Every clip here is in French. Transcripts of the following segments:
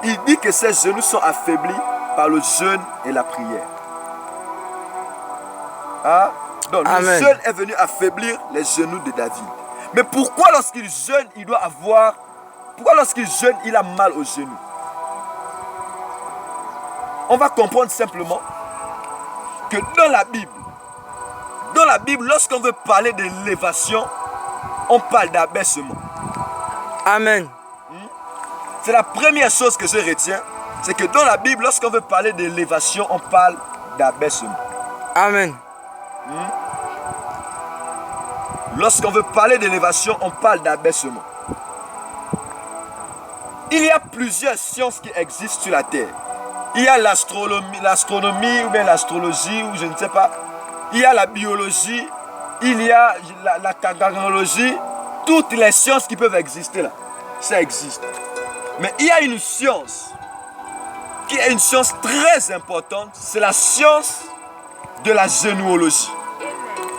il dit que ses genoux sont affaiblis par le jeûne et la prière. Hein? Donc Amen. le jeûne est venu affaiblir les genoux de David. Mais pourquoi lorsqu'il jeûne, il doit avoir... Pourquoi lorsqu'il jeûne, il a mal aux genoux? On va comprendre simplement que dans la Bible, lorsqu'on veut parler de l'élévation, on parle d'abaissement. Amen. C'est la première chose que je retiens, c'est que dans la Bible, lorsqu'on veut parler d'élévation, on parle d'abaissement. Amen. Lorsqu'on veut parler d'élévation, on parle d'abaissement. Il y a plusieurs sciences qui existent sur la terre. Il y a l'astronomie ou bien l'astrologie, ou je ne sais pas. Il y a la biologie, il y a la cardiologie. Toutes les sciences qui peuvent exister là, ça existe. Mais il y a une science qui est une science très importante, c'est la science de la généalogie.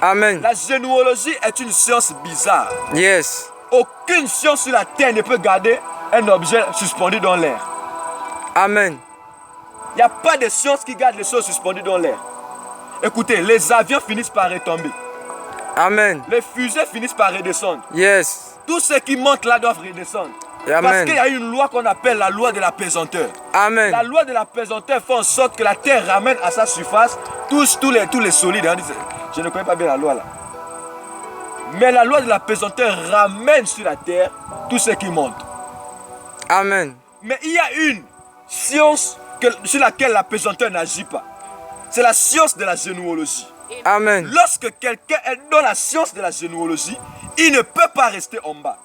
Amen. La généalogie est une science bizarre. Yes. Aucune science sur la terre ne peut garder un objet suspendu dans l'air. Amen. Il n'y a pas de science qui garde les choses suspendues dans l'air. Écoutez, les avions finissent par retomber. Amen. Les fusées finissent par redescendre. Yes. Tous ceux qui montent là doivent redescendre. Amen. Parce qu'il y a une loi qu'on appelle la loi de la pesanteur. Amen. La loi de la pesanteur fait en sorte que la terre ramène à sa surface tous les solides. Je ne connais pas bien la loi là. Mais la loi de la pesanteur ramène sur la terre tout ce qui monte. Amen. Mais il y a une science sur laquelle la pesanteur n'agit pas. C'est la science de la généalogie. Amen. Lorsque quelqu'un est dans la science de la généalogie, il ne peut pas rester en bas.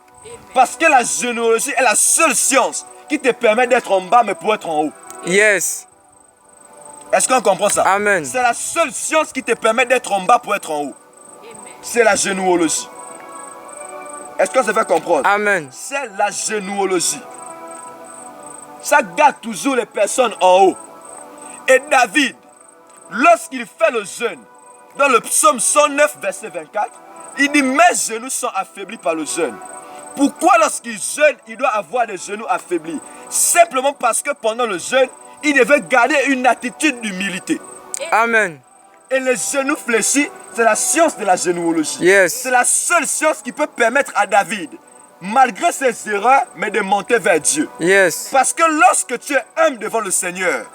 Parce que la généalogie est la seule science qui te permet d'être en bas mais pour être en haut. Yes. Est-ce qu'on comprend ça? Amen. C'est la seule science qui te permet d'être en bas pour être en haut. C'est la généalogie. Est-ce qu'on se fait comprendre? Amen. C'est la généalogie. Ça garde toujours les personnes en haut. Et David, lorsqu'il fait le jeûne, dans le psaume 109, verset 24, il dit « Mes genoux sont affaiblis par le jeûne ». Pourquoi lorsqu'il jeûne, il doit avoir des genoux affaiblis? Simplement parce que pendant le jeûne, il devait garder une attitude d'humilité. Amen. Et les genoux fléchis, c'est la science de la généalogie. Yes. C'est la seule science qui peut permettre à David, malgré ses erreurs, mais de monter vers Dieu. Yes. Parce que lorsque tu es humble devant le Seigneur,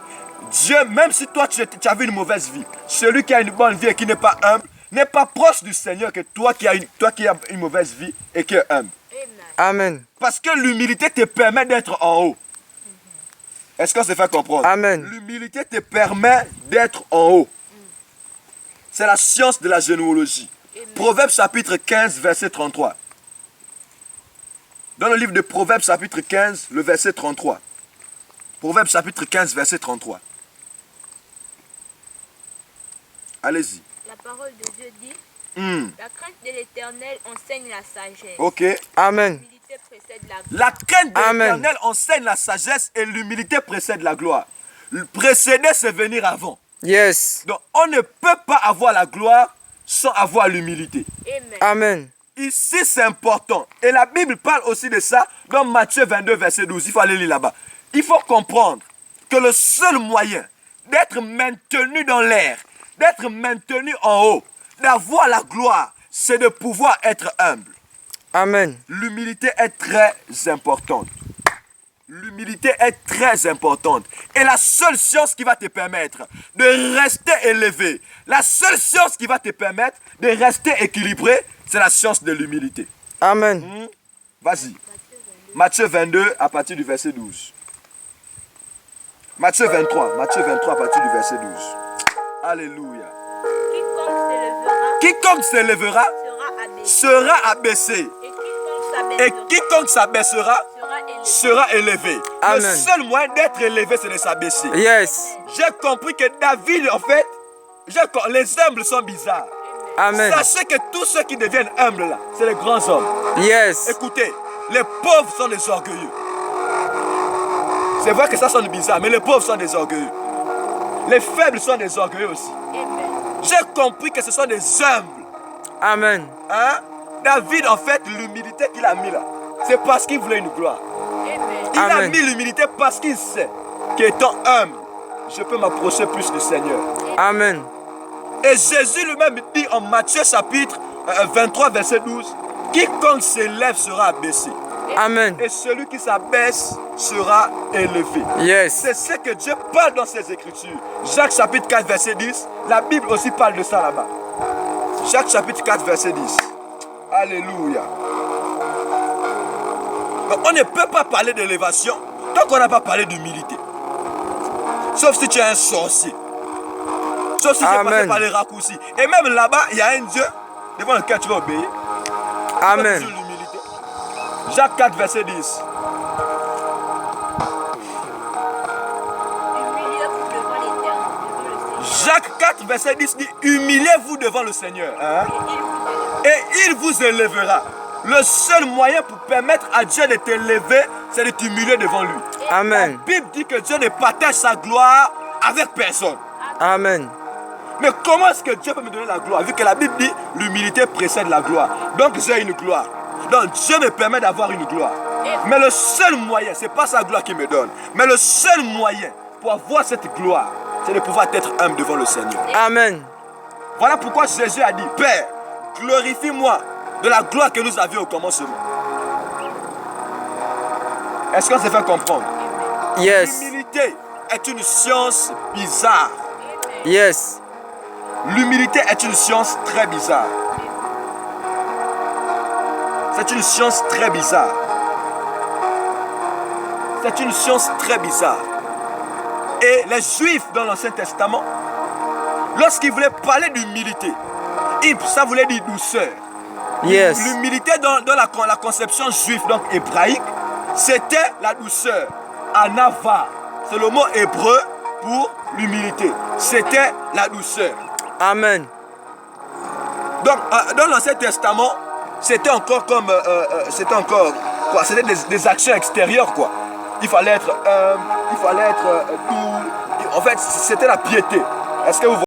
Dieu, même si toi tu avais une mauvaise vie, celui qui a une bonne vie et qui n'est pas humble, n'est pas proche du Seigneur que toi qui as une mauvaise vie et qui est humble. Amen. Parce que l'humilité te permet d'être en haut. Est-ce qu'on se fait comprendre? Amen. L'humilité te permet d'être en haut. C'est la science de la généalogie. Proverbes chapitre 15, verset 33. Dans le livre de Proverbes chapitre 15, le verset 33. Proverbes chapitre 15, verset 33. Allez-y. La parole de Dieu dit, la crainte de l'Éternel enseigne la sagesse. Ok. Amen. L'humilité précède la gloire. La crainte de Amen. l'Éternel enseigne la sagesse et l'humilité précède la gloire. Précéder, c'est venir avant. Yes. Donc, on ne peut pas avoir la gloire sans avoir l'humilité. Amen. Amen. Ici, c'est important. Et la Bible parle aussi de ça dans Matthieu 22, verset 12. Il faut aller lire là-bas. Il faut comprendre que le seul moyen d'être maintenu dans l'air, d'être maintenu en haut, d'avoir la gloire, c'est de pouvoir être humble. Amen. L'humilité est très importante. L'humilité est très importante. Et la seule science qui va te permettre de rester élevé, la seule science qui va te permettre de rester équilibré, c'est la science de l'humilité. Amen. Vas-y. Matthieu 22 à partir du verset 12. Matthieu 23 à partir du verset 12. Alléluia. Quiconque s'élèvera Quiconque s'élèvera sera abaissé. sera abaissé. Et Et quiconque s'abaissera sera élevé. sera élevé. Amen. Le seul moyen d'être élevé, c'est de s'abaisser. Yes. J'ai compris que David, en fait, les humbles sont bizarres. Amen. Sachez que tous ceux qui deviennent humbles, là, c'est les grands hommes. Yes. Écoutez, les pauvres sont des orgueilleux. C'est vrai que ça sonne bizarre, mais les pauvres sont des orgueilleux. Les faibles sont des orgueilleux aussi. J'ai compris que ce sont des humbles. Amen. Hein? David, en fait, l'humilité qu'il a mis là, c'est parce qu'il voulait une gloire. Il a Amen. mis l'humilité parce qu'il sait qu'étant humble, je peux m'approcher plus du Seigneur. Amen. Et Jésus lui-même dit en Matthieu chapitre 23, verset 12, quiconque s'élève sera abaissé. Amen. Et celui qui s'abaisse sera élevé. Yes. C'est ce que Dieu parle dans ses Écritures. Jacques chapitre 4, verset 10. La Bible aussi parle de ça là-bas. Jacques chapitre 4, verset 10. Alléluia. Donc, on ne peut pas parler d'élévation tant qu'on n'a pas parlé d'humilité. Sauf si tu es un sorcier. Sauf si tu es passé Amen. par les raccourcis. Et même là-bas, il y a un Dieu devant lequel tu vas obéir. Amen. Sur l'humilité. Jacques 4, verset 10. Humiliez-vous devant l'Éternel, devant le Seigneur. Jacques 4, verset 10 dit, humiliez-vous devant le Seigneur. Hein? Et il vous élèvera. Et il vous élèvera. Le seul moyen pour permettre à Dieu de t'élever, c'est de t'humilier devant lui. Amen. La Bible dit que Dieu ne partage sa gloire avec personne. Amen. Mais comment est-ce que Dieu peut me donner la gloire? Vu que la Bible dit, l'humilité précède la gloire. Donc j'ai une gloire. Donc Dieu me permet d'avoir une gloire. Mais le seul moyen, ce n'est pas sa gloire qui me donne, mais le seul moyen pour avoir cette gloire, c'est de pouvoir être humble devant le Seigneur. Amen. Voilà pourquoi Jésus a dit, Père, glorifie-moi de la gloire que nous avions au commencement. Est-ce qu'on s'est fait comprendre? Yes. L'humilité est une science bizarre. Yes. L'humilité est une science très bizarre. C'est une science très bizarre. C'est une science très bizarre. Et les Juifs dans l'Ancien Testament, lorsqu'ils voulaient parler d'humilité, ça voulait dire douceur. Yes. L'humilité dans la conception juive, donc hébraïque, c'était la douceur. Anava, c'est le mot hébreu pour l'humilité. C'était la douceur. Amen. Donc, dans l'Ancien Testament, c'était encore comme, c'était encore, quoi, c'était des actions extérieures, quoi. Il fallait être doux. En fait, c'était la piété. Est-ce que vous voyez?